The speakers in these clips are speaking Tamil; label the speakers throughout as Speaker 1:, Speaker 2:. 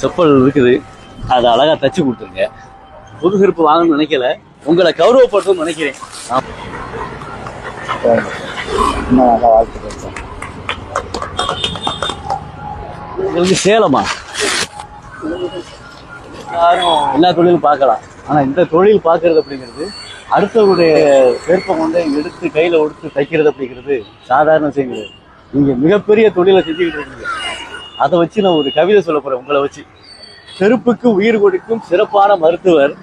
Speaker 1: செப்பல் இருக்குது, அதை அழகா தச்சு கொடுத்துருங்க. புது செருப்பு வாங்கணும்னு நினைக்கல, உங்களை கௌரவப்படுத்தணும்னு நினைக்கிறேன். உங்களுக்கு சேலமா? எல்லா தொழிலும் பார்க்கலாம், ஆனா இந்த தொழில் பார்க்கறது அப்படிங்கிறது, அடுத்தவருடைய செருப்பை கொண்டு எடுத்து கையில கொடுத்து தைக்கிறது அப்படிங்கிறது சாதாரண விஷயம். நீங்க மிகப்பெரிய தொழிலை செஞ்சுக்கிட்டு இருக்கீங்க. அதை வச்சு நான் ஒரு கவிதை சொல்ல போறேன் உங்களை வச்சு. செருப்புக்கு உயிர் கொடுக்கும் சிறப்பான மருத்துவர்,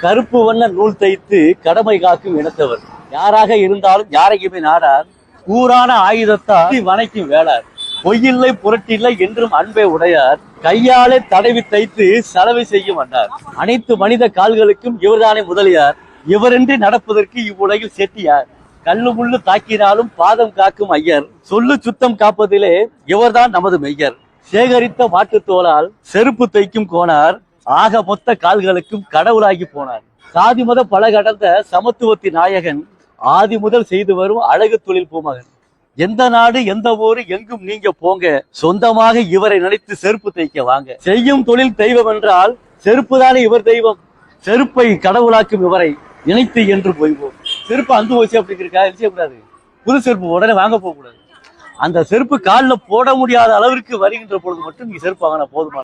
Speaker 1: கருப்பு வண்ண நூல் தைத்து கடமை காக்கும் இனத்தவர். யாராக இருந்தாலும் யாரையுமே நாடார், கூரான ஆயுதத்தால் வனைக்கும் வேளார். பொய்யில்லை புரட்டில்லை என்றும் அன்பை உடையார், கையாலே தடவி தைத்து செலவை செய்யும் வந்தார். அனைத்து மனித கால்களுக்கும் இவர்தானே முதலியார், இவரின்றி நடப்பதற்கு இவ்வுலகில் செட்டியார். கல்லு முள்ளு தாக்கினாலும் பாதம் காக்கும் ஐயர், சொல்லு சுத்தம் காப்பதிலே இவர்தான் நமது மெய்யர். சேகரித்த மாட்டுத்தோளால் செருப்பு தைக்கும் கோனார், ஆக மொத்த கால்களுக்கும் கடவுளாகி போனார். சாதி மத பல கடந்த சமத்துவத்தின் நாயகன், ஆதி முதல் செய்து வரும் அழகு தொழில் பூமகன். எந்த நாடு எந்த ஊரு எங்கும் நீங்க போங்க, சொந்தமாக இவரை நினைத்து செருப்பு தைக்க வாங்க. செய்யும் தொழில் தெய்வம் என்றால் செருப்பு தானே இவர் தெய்வம், செருப்பை கடவுளாக்கும் இவரை நினைத்து என்று போய்வோம். செருப்பு அந்து வச்சு அப்படிங்கிறக்கா செய்யக்கூடாது, புது செருப்பு உடனே வாங்க போக கூடாது. அந்த செருப்பு காலில் போட முடியாத அளவிற்கு வருகின்ற பொழுது மட்டும் நீங்க செருப்பு வாங்கினா போதுமா.